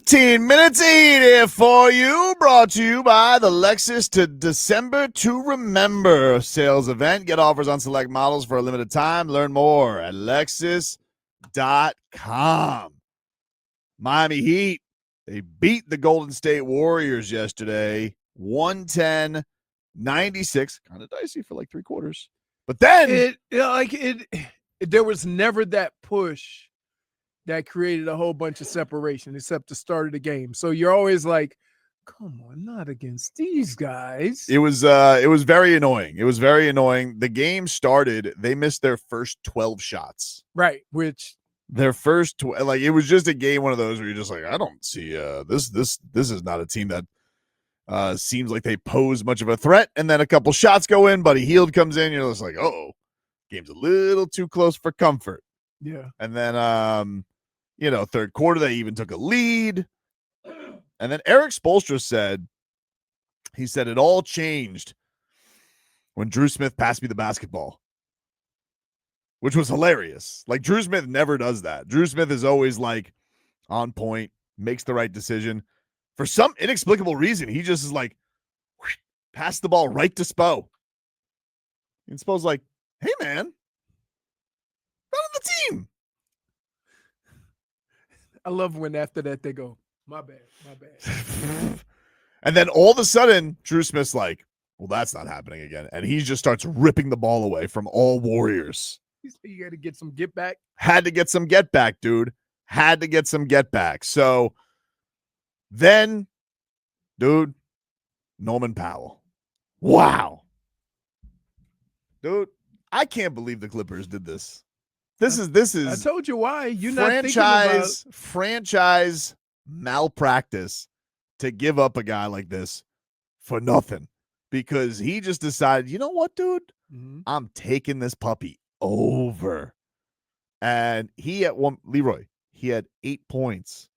15 minutes here for you, brought to you by the Lexus to December to Remember sales event. Get offers on select models for a limited time. Learn more at Lexus.com. Miami Heat, they beat the Golden State Warriors yesterday, 110-96. Kind of dicey for like three quarters. But then there was never that push that created a whole bunch of separation except the start of the game. So you're always like, come on, not against these guys. It was very annoying. It was very annoying. The game started, they missed their first 12 shots. Right, which their first it was just a game, one of those where you're just like, I don't see this is not a team that seems like they pose much of a threat. And then a couple shots go in, Buddy Hield comes in, you're just like, oh, game's a little too close for comfort. Yeah. And then third quarter, they even took a lead. And then Eric Spoelstra said it all changed when Drew Smith passed me the basketball, which was hilarious. Like, Drew Smith never does that. Drew Smith is always like on point, makes the right decision. For some inexplicable reason, he just is like, pass the ball right to Spo. And Spo's like, hey, man, not on the team. I love when after that they go, my bad. And then all of a sudden, Drew Smith's like, well, that's not happening again. And he just starts ripping the ball away from all Warriors. You got to get some get back. Had to get some get back, dude. Had to get some get back. So then, dude, Norman Powell. Wow. Dude, I can't believe the Clippers did this. This is. I told you why. You're not thinking about franchise malpractice to give up a guy like this for nothing, because he just decided, you know what, dude, I'm taking this puppy over. And he had 8 points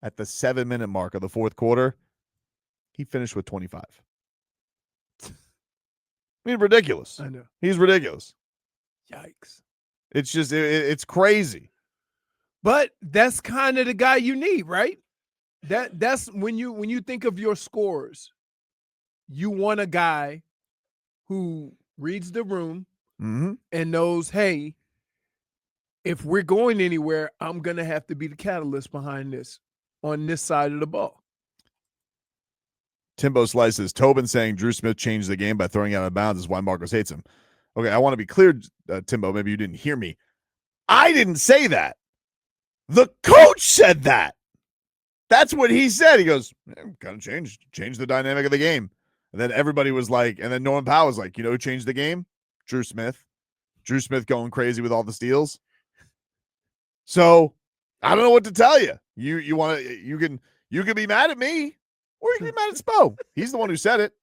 at the 7-minute mark of the fourth quarter. He finished with 25. I mean, ridiculous. I know. He's ridiculous. Yikes. It's just, it's crazy. But that's kind of the guy you need, right? That's when you think of your scores, you want a guy who reads the room and knows, hey, if we're going anywhere, I'm going to have to be the catalyst behind this on this side of the ball. Timbo Slices, Tobin saying Drew Smith changed the game by throwing out of bounds is why Marcos hates him. Okay, I want to be clear, Timbo, maybe you didn't hear me. I didn't say that. The coach said that. That's what he said. He goes, kind of changed the dynamic of the game. And then everybody was like, and then Norman Powell was like, you know who changed the game? Drew Smith. Drew Smith going crazy with all the steals. So I don't know what to tell you. You can be mad at me, or you can be mad at Spo. He's the one who said it.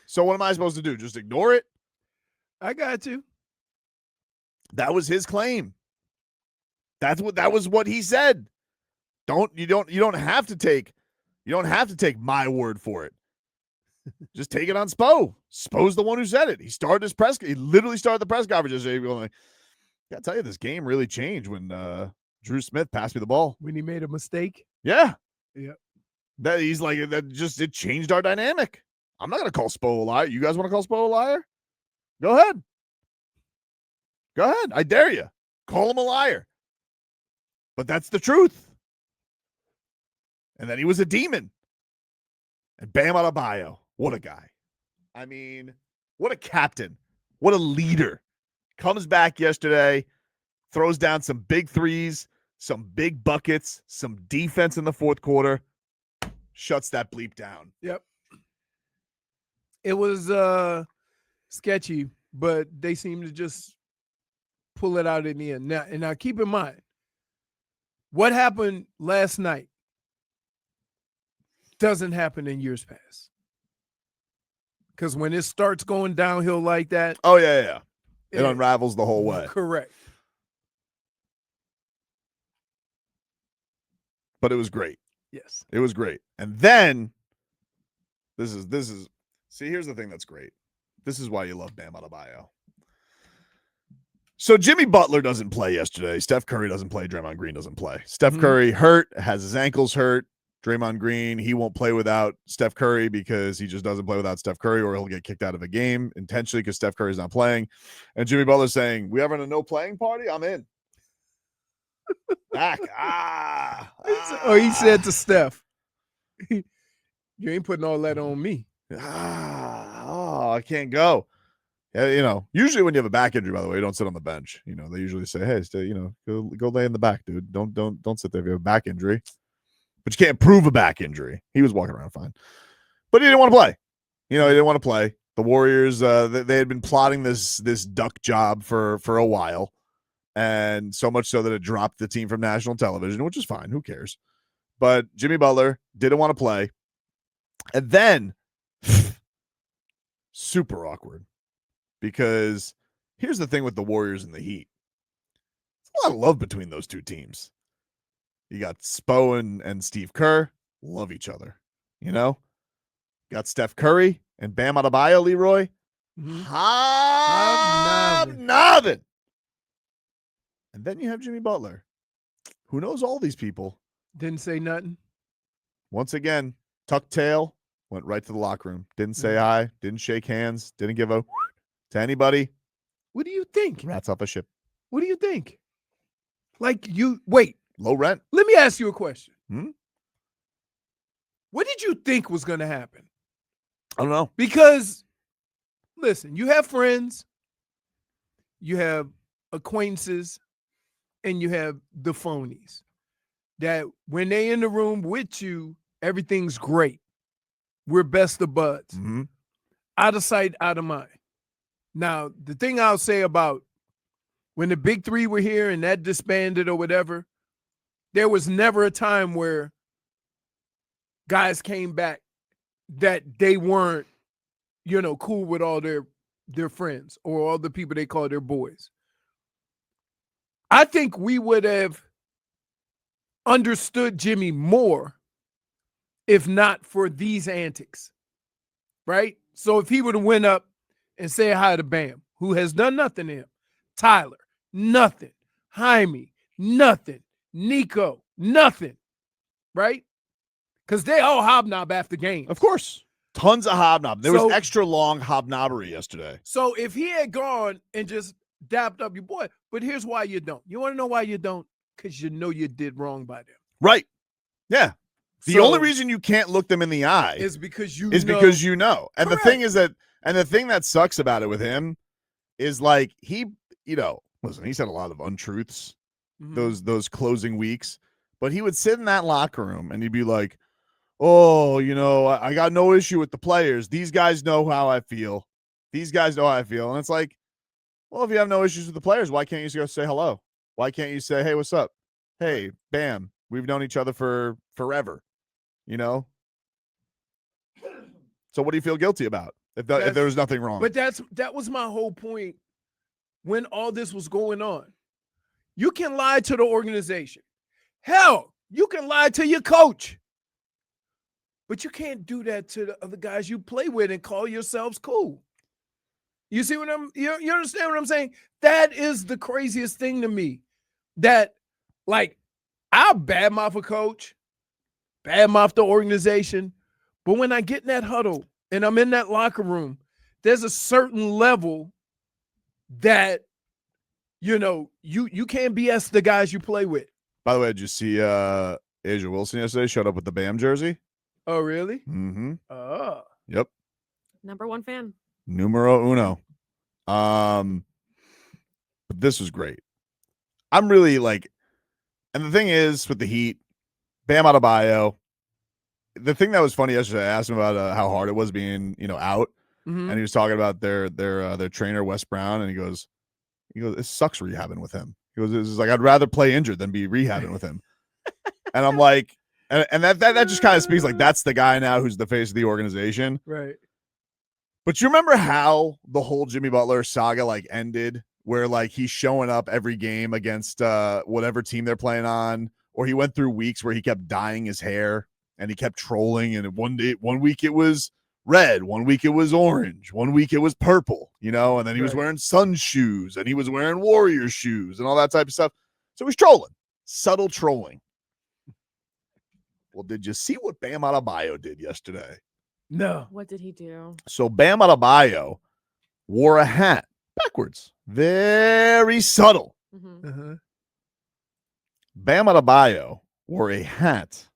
So what am I supposed to do? Just ignore it? I got you. That was his claim. That was what he said. You don't have to take my word for it. Just take it on Spo. Spo's the one who said it. He literally started the press conference yesterday going like, I gotta tell you, this game really changed when Drew Smith passed me the ball. When he made a mistake? Yeah. Yeah. That he's like, it changed our dynamic. I'm not gonna call Spo a liar. You guys want to call Spo a liar? Go ahead. I dare you. Call him a liar. But that's the truth. And then he was a demon. And Bam Adebayo. What a guy. I mean, what a captain. What a leader. Comes back yesterday, throws down some big threes, some big buckets, some defense in the fourth quarter, shuts that bleep down. Yep. It was sketchy, but they seem to just pull it out in the end. Now keep in mind, what happened last night doesn't happen in years past. Because when it starts going downhill like that. Oh, yeah. It unravels the whole way. Correct. But it was great. Yes. It was great. And then this is see, here's the thing that's great. This is why you love Bam Adebayo. So Jimmy Butler doesn't play yesterday. Steph Curry doesn't play. Draymond Green doesn't play. Steph Mhm. Curry hurt, has his ankles hurt. Draymond Green, he won't play without Steph Curry because he just doesn't play without Steph Curry, or he'll get kicked out of a game intentionally because Steph Curry's not playing. And Jimmy Butler's saying, "We having a no playing party? I'm in." Back. Oh, he said to Steph, "You ain't putting all that on me." I can't go. Yeah, usually when you have a back injury, by the way, you don't sit on the bench. They usually say, "Hey, stay, go lay in the back, dude. Don't sit there if you have a back injury." But you can't prove a back injury. He was walking around fine, but he didn't want to play. He didn't want to play. The Warriors, they had been plotting this duck job for a while, and so much so that it dropped the team from national television, which is fine. Who cares? But Jimmy Butler didn't want to play, and then super awkward because here's the thing with the Warriors and the Heat. There's a lot of love between those two teams. You got Spo and Steve Kerr, love each other. Got Steph Curry and Bam Adebayo, Leroy. Mhm. Hobnobbing. And then you have Jimmy Butler, who knows all these people. Didn't say nothing. Once again, tucked tail, went right to the locker room. Didn't say hi, didn't shake hands, didn't give a to anybody. What do you think? Rats off a ship. What do you think? Wait. Low rent. Let me ask you a question. Hmm? What did you think was going to happen? I don't know. Because, listen, you have friends, you have acquaintances, and you have the phonies that when they in the room with you, everything's great. We're best of buds. Mm-hmm. Out of sight, out of mind. Now, the thing I'll say about when the big three were here and that disbanded or whatever, there was never a time where guys came back that they weren't, cool with all their friends or all the people they call their boys. I think we would have understood Jimmy more if not for these antics, right? So if he would have went up and said hi to Bam, who has done nothing to him, Tyler, nothing, Jaime, nothing, Nico, nothing, right? Because they all hobnob after games. Of course. Tons of hobnob. There was extra long hobnobbery yesterday. So if he had gone and just dapped up your boy, but here's why you don't. You want to know why you don't? Because you know you did wrong by them. Right. Yeah. The only reason you can't look them in the eye is because you know. And Correct. the thing that sucks about it with him is like he said a lot of untruths those closing weeks, but he would sit in that locker room and he'd be like, "Oh, I got no issue with the players. These guys know how I feel. These guys know how I feel." And it's like, well, if you have no issues with the players, why can't you just go say hello? Why can't you say, "Hey, what's up? Hey, Bam, we've known each other for forever." So what do you feel guilty about if there was nothing wrong? But that was my whole point when all this was going on. You can lie to the organization. Hell, you can lie to your coach. But you can't do that to the other guys you play with and call yourselves cool. You see what you understand what I'm saying? That is the craziest thing to me. That, like, I'll badmouth a coach, badmouth the organization, but when I get in that huddle and I'm in that locker room, there's a certain level that, you can't BS the guys you play with. By the way, did you see Asia Wilson yesterday showed up with the Bam jersey? Oh, really? Mm-hmm. Oh. Yep. Number one fan. Numero uno. But this was great. I'm really and the thing is with the Heat, Bam Adebayo, the thing that was funny yesterday, I asked him about how hard it was being, out. Mm-hmm. And he was talking about their trainer, Wes Brown, and he goes, "It sucks rehabbing with him." He goes, "It's like I'd rather play injured than be rehabbing with him." And I'm like, and that just kind of speaks like that's the guy now who's the face of the organization. Right. But you remember how the whole Jimmy Butler saga ended, where he's showing up every game against whatever team they're playing on, or he went through weeks where he kept dyeing his hair and he kept trolling, and one week it was red. 1 week it was orange. 1 week it was purple, and then he was Right. wearing sun shoes and he was wearing warrior shoes and all that type of stuff. So he's trolling, subtle trolling. Well, did you see what Bam Adebayo did yesterday? No. What did he do? So Bam Adebayo wore a hat backwards. Very subtle. Mhm. Uh-huh. Bam Adebayo wore a hat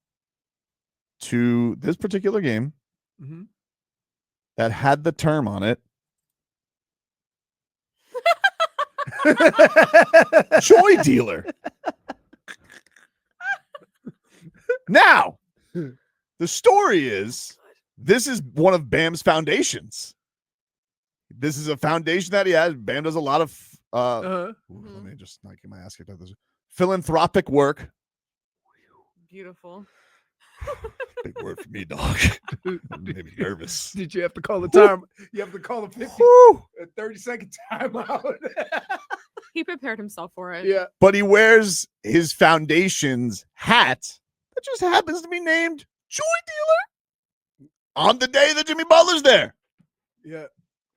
to this particular game Mm-hmm. that had the term on it, joy dealer. Now, the story is this is one of Bam's foundations. This is a foundation that he has. Bam does a lot of Uh-huh. let me just not get my ass kicked out this philanthropic work. Beautiful. Big word for me, dog. Made me nervous. Did you have to call the time? You have to call a 50, Woo! a 30-second timeout. He prepared himself for it. Yeah. But he wears his foundation's hat that just happens to be named Joy Dealer on the day that Jimmy Butler's there. Yeah.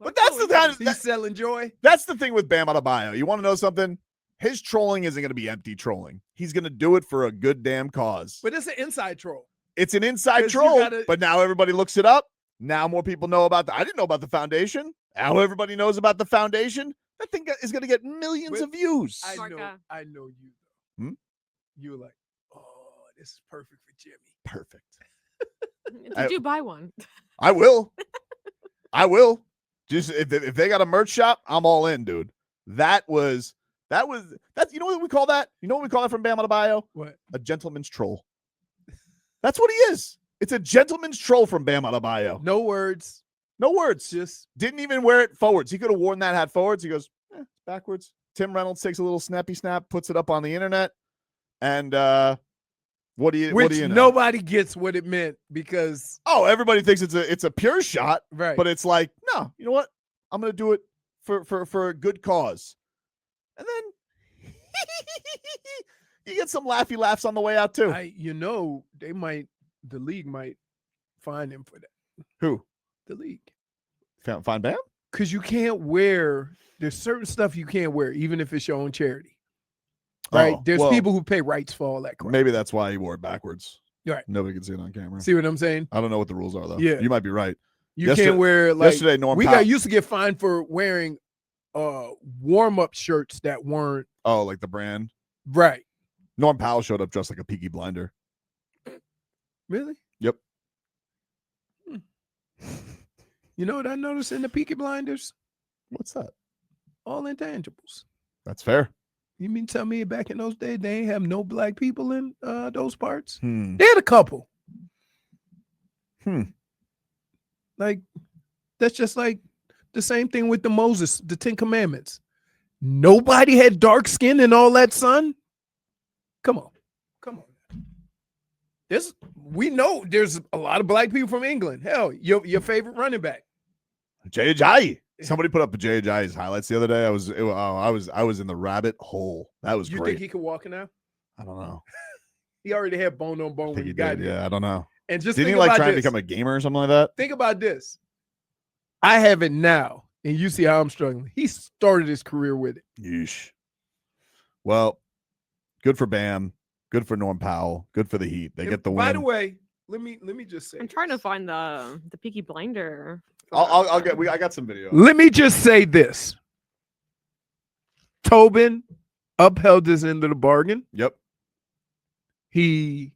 But that's the kind of He's selling joy. that's the thing with Bam Adebayo. You want to know something? His trolling isn't going to be empty trolling. He's going to do it for a good damn cause. But it's an inside troll. It's an inside 'Cause you troll, gotta- but now everybody looks it up. Now more people know about I didn't know about the foundation. Now everybody knows about the foundation. That thing is going to get millions But of views. Smart guy. I know you. Hmm? You were like, oh, this is perfect for Jimmy. Perfect. Did you buy one? I will. I will. Just if they got a merch shop, I'm all in, dude. That's you know what we call that? You know what we call that from Bam Adebayo? What? A gentleman's troll. That's what he is. It's a gentleman's troll from Bam Adebayo. No words. No words. Just Didn't even wear it forwards. He could have worn that hat forwards. He goes, it's backwards. Tim Reynolds takes a little snappy snap, puts it up on the internet, and what do you know? nobody gets what it meant because Oh, everybody thinks it's a pure shot, right. but it's like, no, you know what? I'm gonna do it for a good cause. And then you get some laughy laughs on the way out too. the league might fine him for that. Who? The league. Find Bam? Because there's certain stuff you can't wear, even if it's your own charity. Right? Oh, There's well, people who pay rights for all that crap. Maybe that's why he wore it backwards. Right. Nobody can see it on camera. See what I'm saying? I don't know what the rules are though. Yeah. You might be right. You can't wear like yesterday, Norm we Powell- got used to get fined for wearing warm-up shirts that weren't Oh, like the brand. right. Norm Powell showed up dressed like a Peaky Blinder. Really? Yep. You know what I noticed in the Peaky Blinders? What's that? All intangibles. That's fair. You mean tell me back in those days they ain't have no black people in those parts? Hmm. They had a couple. Hmm. Like that's just like the same thing with the 10 Commandments. Nobody had dark skin and all that, son. Come on. We know there's a lot of black people from England. Hell, your favorite running back. Jay Ajayi. Somebody put up Jay Ajayi's highlights the other day. I was in the rabbit hole. That was You great. think he could walk now? I don't know. He already had bone on I bone think when he he got did. there. Yeah, I don't know. And just Didn't he think like about try to this. become a gamer or something like that? Think about this. I have it now, and you see how I'm struggling. He started his career with it. Yeesh. Well, good for Bam. Good for Norm Powell. Good for the Heat. They And get the win. By the way, let me just say. I'm trying to find the Peaky Blinder. I'll get. I got some video. Let me just say this. Tobin upheld his end of the bargain. Yep. He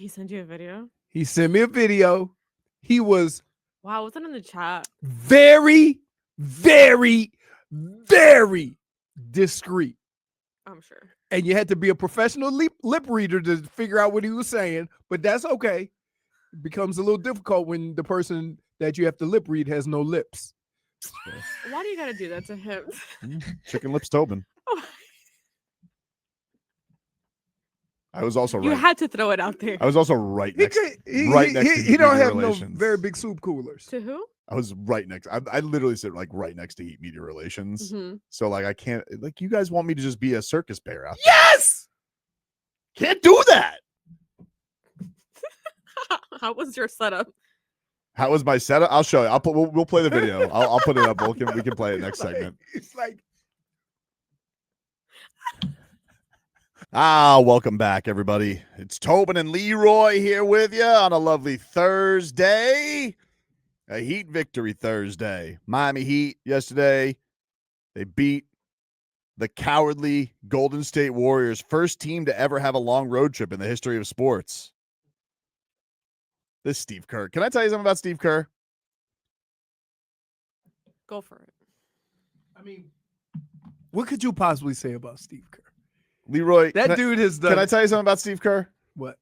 sent you a video? sent me a video. He was Wow, was it in the chat? very, very, very discreet. I'm sure. And you had to be a professional lip reader to figure out what he was saying, but that's okay. It becomes a little difficult when the person that you have to lip read has no lips. Why do you gotta do that to him? Chicken lips Tobin. I was also You right. had to throw it out there. I was also right He next. could- he- right he- next he- to he don't media have relations. no very big soup coolers. To who? I was right next. I literally sit like right next to Heat Media Relations. Mhm. So like I can't like you guys want me to just be a circus bear out there. Yes! Can't do that. How was your setup? How was my setup? I'll show you. We'll play the video. I'll put it up. We can play it next segment. It's like welcome back, everybody. It's Tobin and Leroy here with you on a lovely Thursday. A Heat victory Thursday. Miami Heat yesterday, they beat the cowardly Golden State Warriors, first team to ever have a long road trip in the history of sports. This Steve Kerr. Can I tell you something about Steve Kerr? Go for it. I mean, what could you possibly say about Steve Kerr? Leroy, That dude has done. Can I tell you something about Steve Kerr? What?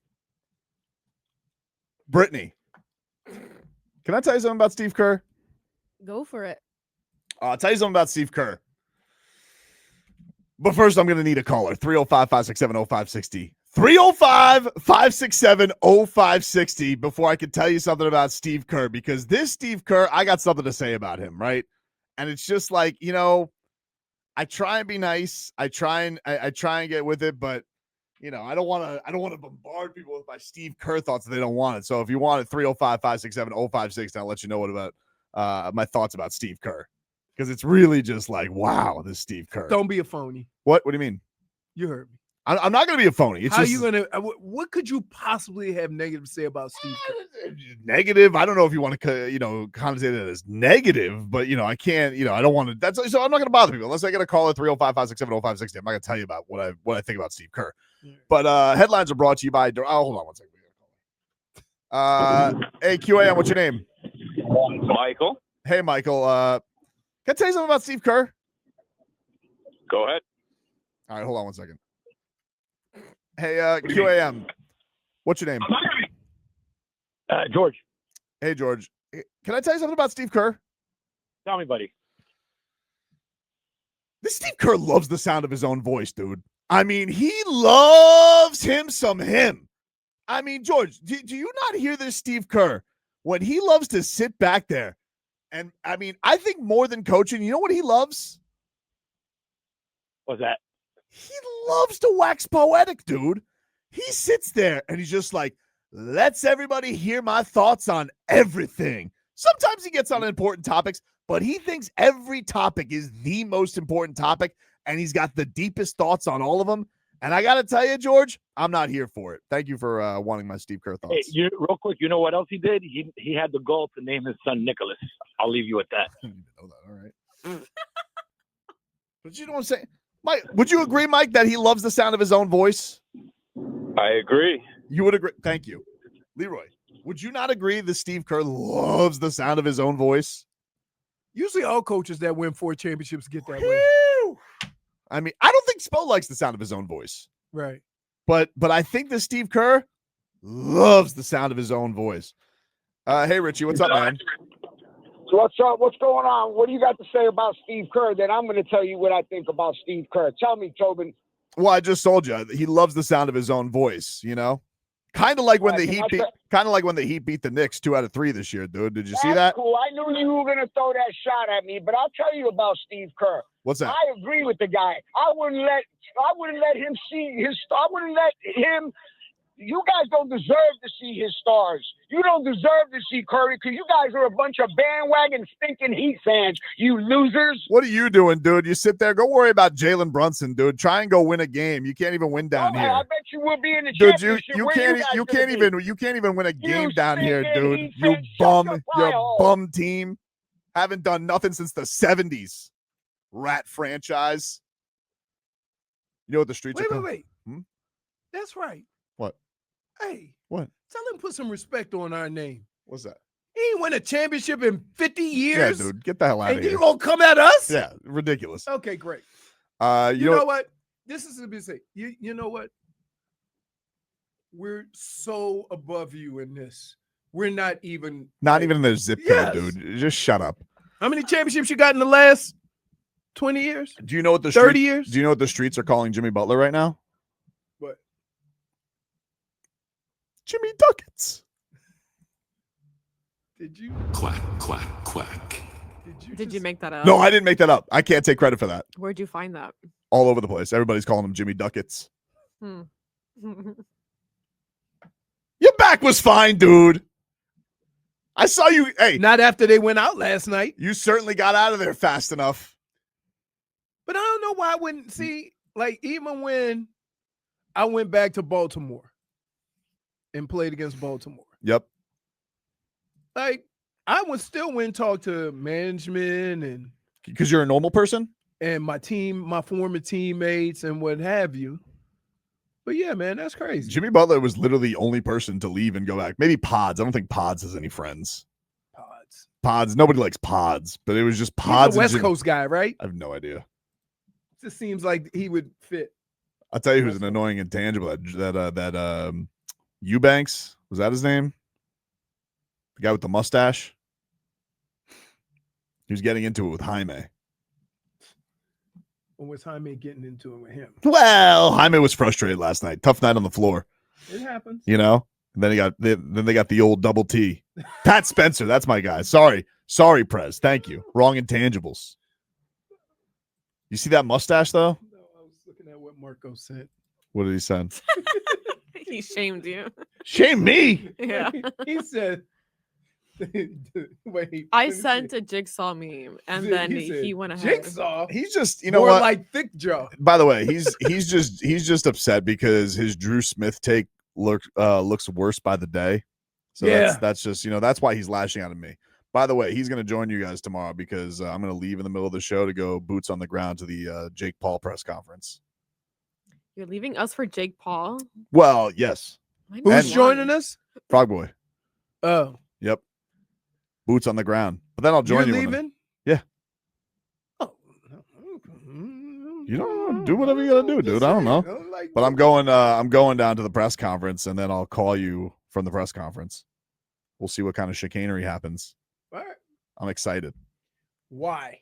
Brittany. Can I tell you something about Steve Kerr? Go for it. I'll tell you something about Steve Kerr. But first, I'm going to need a caller. 305-567-0560. 305-567-0560 before I can tell you something about Steve Kerr. Because this Steve Kerr, I got something to say about him, right? And it's just like, I try and be nice. I try and get with it, but I don't want to bombard people with my Steve Kerr thoughts if they don't want it. So if you want it, 305-567-0560, I'll let you know what about my thoughts about Steve Kerr. Because it's really just like, wow, this Steve Kerr. Don't be a phony. What do you mean? You heard me. I'm not going to be a phony. It's How just, you going to, what could you possibly have negative to say about Steve Kerr? Negative. I don't know if you want to, connotate it as negative, but, I can't, I don't want to. So I'm not going to bother people unless I get a call at 305-567-0560. I'm not going to tell you about what I think about Steve Kerr. But headlines are brought to you by, hold on one second. Hey, QAM, what's your name? Michael. Hey, Michael. Can I tell you something about Steve Kerr? Go ahead. All right, hold on one second. Hey, QAM, what's your name? George. Hey, George. Can I tell you something about Steve Kerr? Tell me, buddy. This Steve Kerr loves the sound of his own voice, dude. I mean, he loves him some him. I mean, George, do you not hear this Steve Kerr when he loves to sit back there? And I mean, I think more than coaching, you know what he loves? What's that? He loves to wax poetic, dude. He sits there and he's just like, lets everybody hear my thoughts on everything. Sometimes he gets on important topics, but he thinks every topic is the most important topic, and he's got the deepest thoughts on all of them. And I got to tell you, George, I'm not here for it. Thank you for wanting my Steve Kerr thoughts. Hey, real quick, you know what else he did? He had the goal to name his son Nicholas. I'll leave you with that. I didn't even know that. All right. But you know what I'm saying? Mike, would you agree, Mike, that he loves the sound of his own voice? I agree. You would agree. Thank you. Leroy, would you not agree that Steve Kerr loves the sound of his own voice? Usually all coaches that win 4 championships get that way. Whew. I mean, I don't think Spo likes the sound of his own voice. Right. But I think that Steve Kerr loves the sound of his own voice. Hey, Richie, what's up, man? What's up? What's going on? What do you got to say about Steve Kerr? Then I'm going to tell you what I think about Steve Kerr. Tell me, Tobin. Well, I just told you he loves the sound of his own voice. Kind of like when the Heat beat the Knicks 2 out of 3 this year, dude. Did you see that? Cool. I knew you were going to throw that shot at me, but I'll tell you about Steve Kerr. What's that? I agree with the guy. I wouldn't let him see his. I wouldn't let him. You guys don't deserve to see his stars. You don't deserve to see Curry because you guys are a bunch of bandwagon stinking Heat fans, you losers. What are you doing, dude? You sit there. Go worry about Jalen Brunson, dude. Try and go win a game. You can't even win down here. I bet you will be in the dude, championship. you can't even win a game You down here, dude. Heat You fans, bum, shut you're your a hole. bum team. Haven't done nothing since the 70s. Rat franchise. You know what the streets are called? Wait. That's right. What? Hey. What? Tell him put some respect on our name. What's that? He ain't win a championship in 50 Yeah, years. dude. Get the hell out And of you here. gonna come at us? Yeah, ridiculous. Okay, great. You know what? This is to be said. You know what? We're so above you in this. We're not even in their zip code, dude. Just shut up. How many championships you got in the last 20 years? Do you know what the 30 years? Do you know what the streets are calling Jimmy Butler right now? What? Jimmy Duckets. Did you? Quack, quack, quack. Did you make that up? No, I didn't make that up. I can't take credit for that. Where'd you find that? All over the place. Everybody's calling him Jimmy Duckets. Your back was fine, dude. I saw you. Hey, Not after they went out last night. you certainly got out of there fast enough. But I don't know why I wouldn't see, like, even when I went back to Baltimore and played against Baltimore, Yep. like, I would still went and talk to management Because you're a normal person? and my team, my former teammates and what have you. But yeah, man, that's crazy. Jimmy Butler was literally the only person to leave and go back. Maybe Pods. I don't think Pods has any friends. Pods. Nobody likes Pods, but it was just Pods. He's a West Coast guy, right? I have no idea. Just seems like he would fit. I'll tell you who's an annoying intangible. That Eubanks, was that his name? The guy with the mustache. He was getting into it with Jaime. Or was Jaime getting into it with him? Well, Jaime was frustrated last night. Tough night on the floor. It happens. You know. And then they got the old double T. Pat Spencer, that's my guy. Sorry, Prez. Thank you. Wrong intangibles. You see that mustache though? No, I was looking at what Marco said. What did he send? He shamed you. Shame me. Yeah. He said, wait. I let me sent see. a jigsaw meme, and He then said, he went ahead. Jigsaw. He's just, you know More what? like thick jaw. By the way, he's just upset because his Drew Smith take looks worse by the day. So Yeah. that's just, you know, that's why he's lashing out at me. By the way, he's going to join you guys tomorrow because I'm going to leave in the middle of the show to go boots on the ground to the Jake Paul press conference. You're leaving us for Jake Paul? Well, yes. Mine Who's was joining one. us? Frog Boy. Oh, Yep. Boots on the ground. But then I'll join you're you. leaving? Yeah. Oh. You don't do whatever you got to do, dude. I don't know. But I'm going down to the press conference and then I'll call you from the press conference. We'll see what kind of chicanery happens. All right. I'm excited. Why?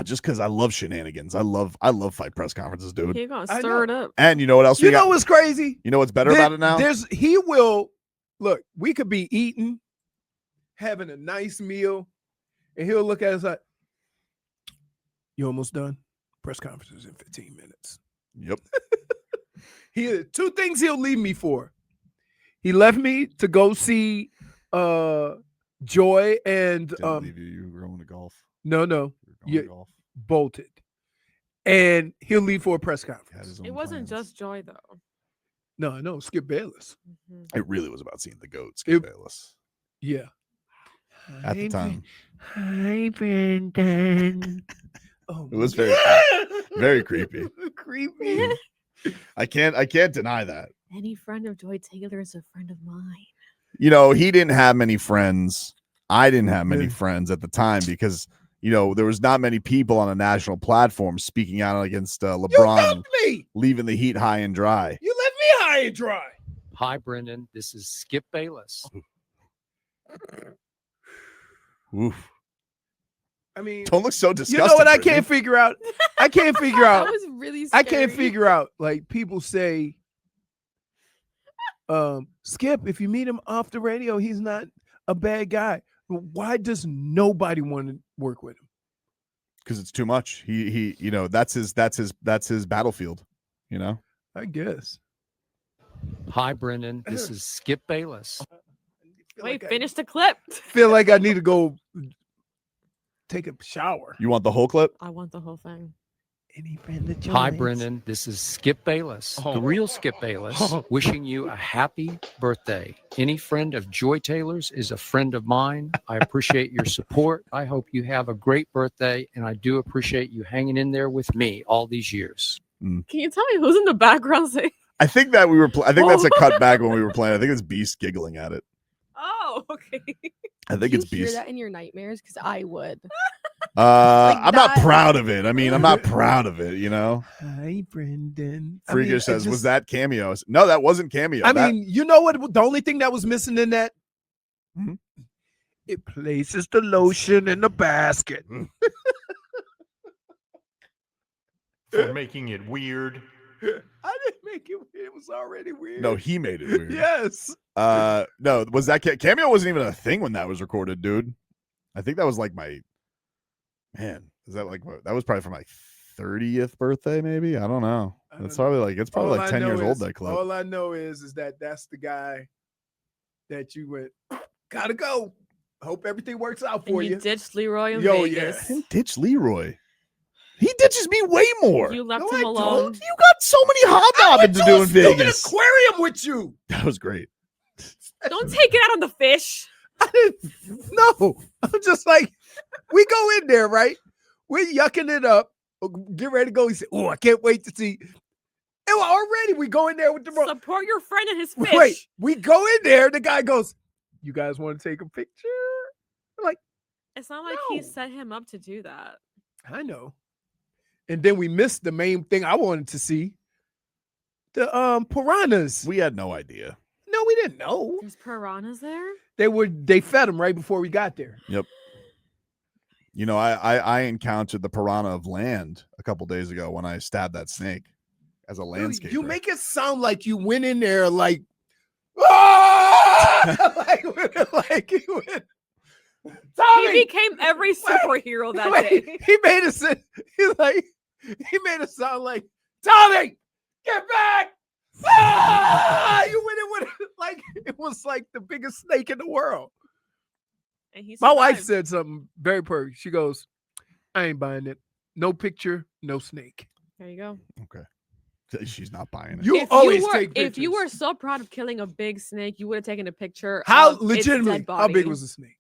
Just because I love shenanigans. I love fight press conferences, dude. You're going to I stir it know. up. And you know what else You we know got? what's crazy? You know what's better about it now? He will look. We could be eating, having a nice meal, and he'll look at us like, "You almost done? Press conference is in 15 minutes." Yep. Two things he'll leave me for. He left me to go see Joy and Didn't leave you. You were going to golf. no, You were going Yeah. to golf. bolted. And he'll leave for a press Had conference. his own It wasn't plans. just Joy, though. No, Skip Bayless. Mhm. It really was about seeing the goat, Skip Bayless. Yeah. At the time. Hi, Brandon. Oh, It was very very creepy. creepy. I can't deny that. Any friend of Joy Taylor is a friend of mine. You know, he didn't have many friends. I didn't have many Yeah. friends at the time because, you know, there was not many people on a national platform speaking out against You LeBron left me. leaving the Heat high and dry. You left me high and dry. Hi, Brendan. This is Skip Bayless. Oof. I mean, Don't look so disgusted. you know what I Brittany. can't figure out? I can't figure That out. was really I scary. can't figure out. Like people say, Skip, if you meet him off the radio, he's not a bad guy. But why does nobody want to work with him? Because it's too much. He you know, that's his battlefield, you know. I guess. Hi, Brendan. This is Skip Bayless. Wait, finish the clip. Feel like I need to go take a shower. You want the whole clip? I want the whole thing. Any friend that Hi, joins? Brendan. This is Skip Bayless, the real Skip Bayless, wishing you a happy birthday. Any friend of Joy Taylor's is a friend of mine. I appreciate your support. I hope you have a great birthday, and I do appreciate you hanging in there with me all these years. Can you tell me who's in the background saying? I think that we were. I think that's a cut back when we were playing. I think it's Beast giggling at it. Oh, okay. I think Do it's you hear Beast. that in your nightmares? Because I would. I'm not that- proud of it. I mean, I'm not proud of it. You know. Hi, Brendan. I Frieger mean, I says, "Was just- that cameo?" No, that wasn't cameo. I That- mean, you know what? The only thing that was missing in that, Mhm. it places the lotion in the basket. For making it weird. I didn't make it. It was already weird. no, he made it weird. Yes. No, was that cameo wasn't even a thing when that was recorded, dude. I think that was like my man. Is that like that was probably for my 30th birthday? Maybe I don't know. I don't It's know. probably like All like I 10 know years old. is- That clip. All I know is that that's the guy that you went, gotta go. Hope everything works out And for you you. ditched Leroy in Yo, yeah. Vegas. I didn't ditch Leroy. He ditches me way more. You left No, him I alone. don't. You got so many hobnobbing to do in Stupid Vegas. aquarium with you. That was great. Don't take it out on the fish. I didn't. No, I'm just like, we go in there, right? We're yucking it up. Get ready to go. He said, "Oh, I can't wait to see." And already we go in there with the bro. Support your friend and his fish. Wait, we go in there. The guy goes, "You guys want to take a picture?" I'm like, It's not like No. he set him up to do that. I know. And then we missed the main thing I wanted to see. The piranhas. We had no idea. No, we didn't know. There's piranhas there. They fed them right before we got there. You know, I encountered the piranha of land a couple days ago when I stabbed that snake as a landscaper. You make it sound like you went in there like, ah! like you went. Tommy! He became every superhero that Wait, day. he made it sound like, Tommy, get back! Ah! You went in with it like it was like the biggest snake in the world. And he My wife survived. said something very perfect. She goes, I ain't buying it. No picture, no snake. There you go. Okay. She's not buying it. You If always you were, take if you were pictures. so proud of killing a big snake, you would have taken a picture. How of legitimately, its dead how big body. was the snake?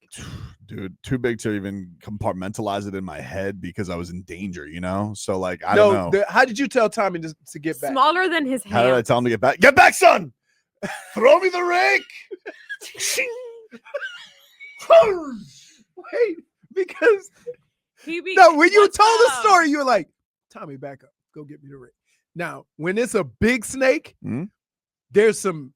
Dude, too big to even compartmentalize it in my head because I was in danger, you know? So, like, I No, don't know. how did you tell Tommy to get back? Smaller than his hand. How did I tell him to get back? Get back, son! Throw me the rake! Wait, because He be- no, when you What's told the up? story, you were like, Tommy, back up. Go get me the ring. Now, when it's a big snake, Mhm. there's some,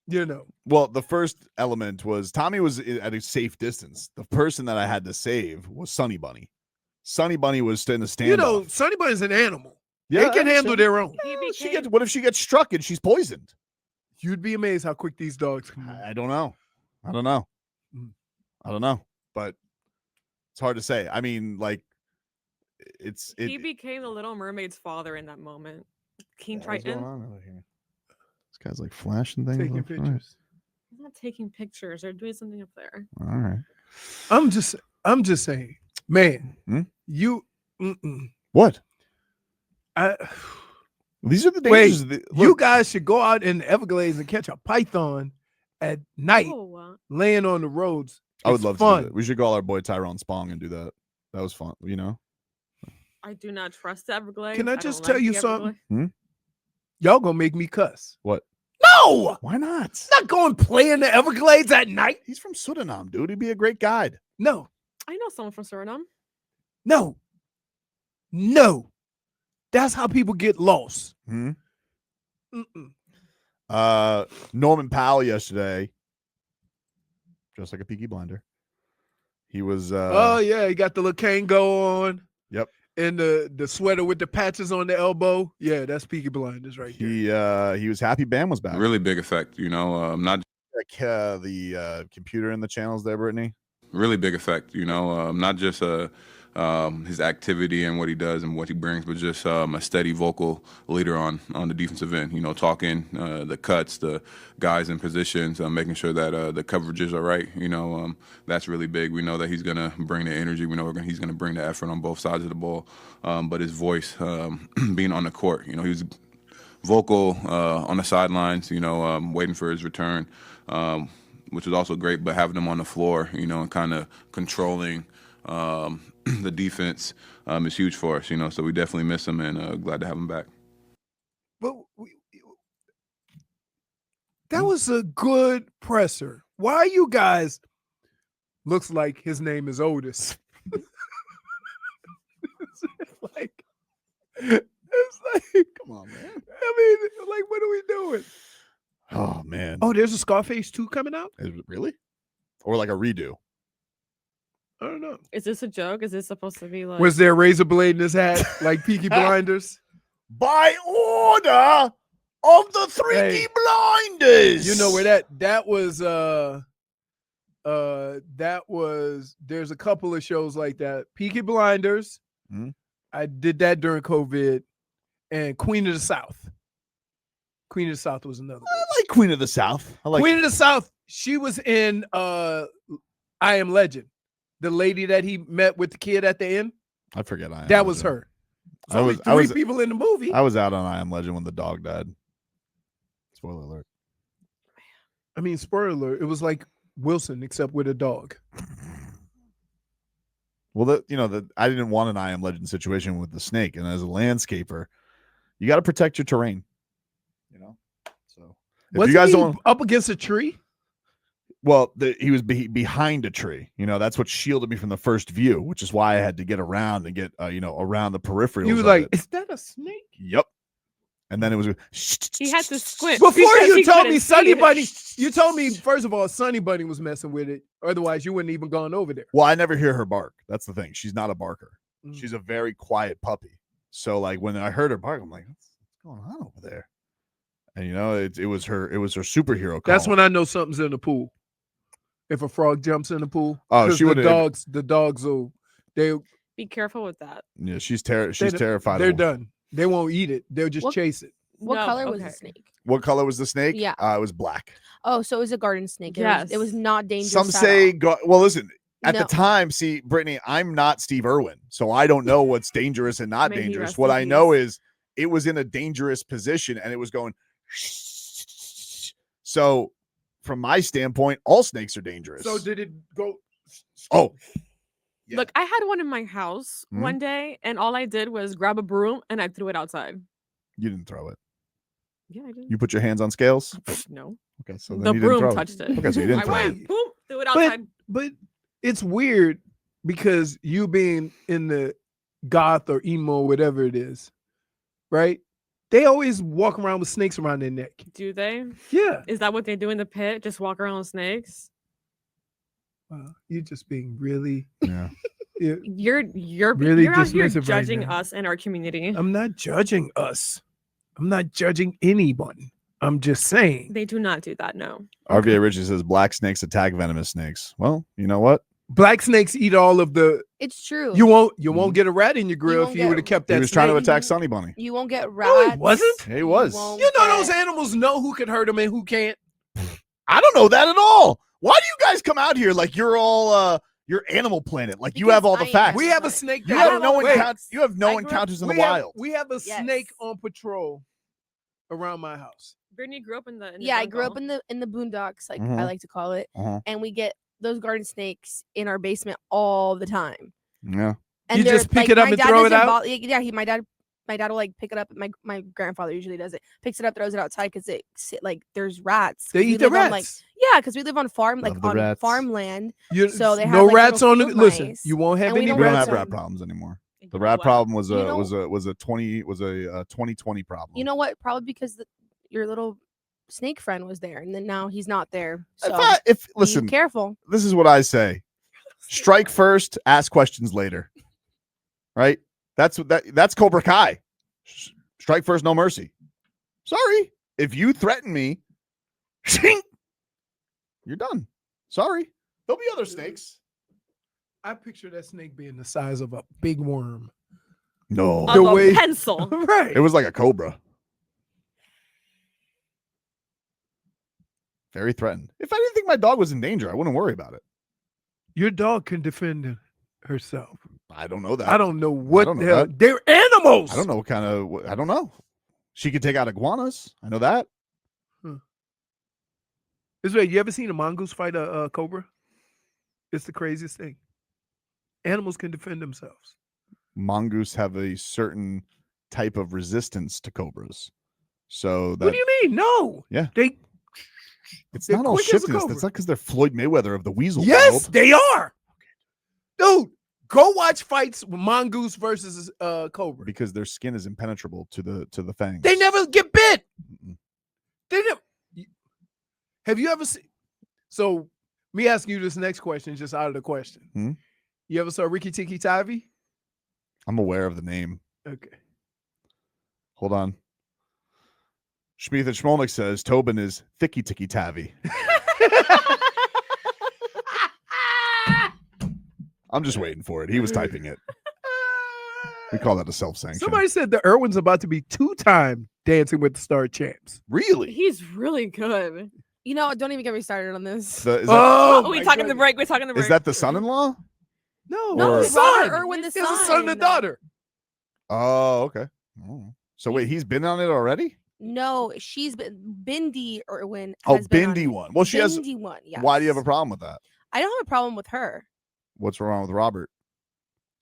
you know. Well, the first element was Tommy was at a safe distance. The person that I had to save was Sunny Bunny. Sunny Bunny was in the standoff. You know, Sonny Bunny's an animal. Yeah, They can I handle understand. their own. He She became- what if she gets struck and she's poisoned? You'd be amazed how quick these dogs can move. I don't know. I don't know. Mm. I don't know. But it's hard to say. I mean, like, he became the Little Mermaid's father in that moment. King What's going Triton. on over here? This guy's like flashing things. Taking left and right. pictures. He's not taking pictures. They're doing something up there. All right. I'm just saying, man, Hmm? you What? I, These are the Wait, dangers. you Look, guys should go out in the Everglades and catch a python at night, Oh, laying on the roads. I would It's love to fun. do that. We should call our boy Tyrone Spong and do that. That was fun, you know? I do not trust the Everglades. Can I don't just tell like you the something? Everglades. Y'all gonna make me cuss. What? No, Why not? not going play in the Everglades at night. He's from Suriname, dude. He'd be a great guide. No, I know someone from Suriname. no, no. That's how people get lost. Hmm? Mm-mm. Norman Powell yesterday, just like a Peaky Blinder. He was Oh yeah, he got the little Kango on. Yep. And the sweater with the patches on the elbow. Yeah, that's Peaky Blinders right there. he was happy Bam was back. Really big effect, you know. Not Like the computer in the channels there, Brittany. really big effect, you know. Not just his activity and what he does and what he brings, but just a steady vocal leader on the defensive end. You know, talking the cuts, the guys in positions, making sure that the coverages are right. You know, that's really big. We know that he's gonna bring the energy. We know he's gonna bring the effort on both sides of the ball. But his voice, being on the court, you know, he was vocal on the sidelines. You know, waiting for his return. Which was also great, but having him on the floor, you know, and kind of controlling the defense is huge for us, you know. So we definitely miss him, and glad to have him back. But that was a good presser. Why are you guys? Looks like his name is Otis. it's like, Come on, man. I mean, like, what are we doing? Oh man. Oh, there's a Scarface 2 coming out? Is it really? Or like a redo? I don't know. Is this a joke? Is this supposed to be like? Was there a razor blade in his hat like Peaky Blinders? By order of the three Hey, Blinders. You know where that was there's a couple of shows like that. Peaky Blinders. Mhm. I did that during COVID, and Queen of the South. Queen of the South was another one. I like Queen of the South. I like Queen of the South. She was in I Am Legend. The lady that he met with the kid at the end. I forget. I Am That was Legend. her. There's only three people in the movie. I was out on I Am Legend when the dog died. Spoiler alert. I mean, spoiler alert, it was like Wilson except with a dog. Well, I didn't want an I Am Legend situation with the snake, and as a landscaper, you got to protect your terrain. So if you guys don't up against a tree. Well, he was behind a tree. That's what shielded me from the first view, which is why I had to get around and get around the peripherals. You were like, "Is that a snake?" Yep. And then it was. He had to squint. Before you told me Sunny it. Bunny, you told me first of all Sunny Bunny was messing with it. Otherwise, you wouldn't even gone over there. Well, I never hear her bark. That's the thing. She's not a barker. Mm. She's a very quiet puppy. So like when I heard her bark, I'm like, what's going on over there? And it was her superhero call. That's when I know something's in the pool. If a frog jumps in the pool, she would. The dogs will. They be careful with that. Yeah, she's terrified. They're done. They won't eat it. They'll just chase it. What color was the snake? What color was the snake? Yeah, it was black. Oh, so it was a garden snake. Yes, it was not dangerous. Some say, well, listen. At the time, see, Brittany, I'm not Steve Irwin, so I don't know what's dangerous and not dangerous. What I know is it was in a dangerous position and it was going. So, from my standpoint, all snakes are dangerous. So did it go? Oh, yeah. Look, I had one in my house one day, and all I did was grab a broom and I threw it outside. You didn't throw it. Yeah, I did. You put your hands on scales? No. Okay, so then the you didn't broom throw touched it. Okay, so you didn't throw it. Went, boom, threw it outside. But it's weird because you being in the goth or emo, whatever it is, right? They always walk around with snakes around their neck. Do they? Yeah. Is that what they do in the pit? Just walk around with snakes? Wow, you're just being really. Yeah. You're really out here dismissive judging right now. us and our community. I'm not judging us. I'm not judging anyone. I'm just saying. They do not do that, no. RVA Richie says black snakes attack venomous snakes. Well, you know what? Black snakes eat all of the. It's true. You won't get a rat in your grill if you would have kept that. He was trying to attack Sunny Bunny. You won't get rats. No, he wasn't. Yeah, he was. You know those animals know who can hurt them and who can't. I don't know that at all. Why do you guys come out here like you're all you're Animal Planet? Like you have all the facts. We have a snake. You have no encounters in the wild. We have a snake on patrol around my house. Brittany grew up in the I grew up in the boondocks, like I like to call it, and we get those garden snakes in our basement all the time. Yeah, and you just pick it up and throw it out. My dad will like pick it up. My grandfather usually does it. Picks it up, throws it outside because there's rats. They eat the rats. Because we live on farmland. So they have no rats on it. Listen, you won't have any. We don't have rat problems anymore. The rat problem was a 2020 problem. You know what? Probably because your little snake friend was there, and then now he's not there. So listen, be careful. This is what I say: strike first, ask questions later. Right? That's Cobra Kai. Strike first, no mercy. Sorry, if you threaten me, you're done. Sorry, there'll be other snakes. I picture that snake being the size of a big worm. No, a pencil. Right. It was like a cobra. Very threatened. If I didn't think my dog was in danger, I wouldn't worry about it. Your dog can defend herself. I don't know that. I don't know what the hell. They're animals. I don't know what kind of. I don't know. She could take out iguanas. I know that. Israel, you ever seen a mongoose fight a cobra? It's the craziest thing. Animals can defend themselves. Mongoose have a certain type of resistance to cobras. So that. What do you mean? No. Yeah. It's they're not all quick as a shiftiness. cobra. That's not because they're Floyd Mayweather of the weasel Yes, world. they are. Dude, go watch fights with mongoose versus cobra. Because their skin is impenetrable to the fangs. They never get bit. They never. Have you ever seen? So, me asking you this next question is just out of the question. You ever saw Ricky Tikki Tavi? I'm aware of the name. Okay. Hold on. Schmeeth and Schmolnick says Tobin is Thicky Ticky Tavi. I'm just waiting for it. He was typing it. We call that a self-sanction. Somebody said the Irwin's about to be 2-time Dancing with the Star champs. Really? He's really good. You know, don't even get me started on this. Is that, Oh, we my talking the goodness. break. We're talking the break. is that the son-in-law? No, No, Or- the it's Robert son. Irwin, the He has a son and a daughter. Oh, okay. Oh. So wait, he's been on it already? No, she's been Bindi Irwin. Oh, Has been on Bindi it. one. Well, she has. Bindi one. Yes. Why do you have a problem with that? I don't have a problem with her. What's wrong with Robert?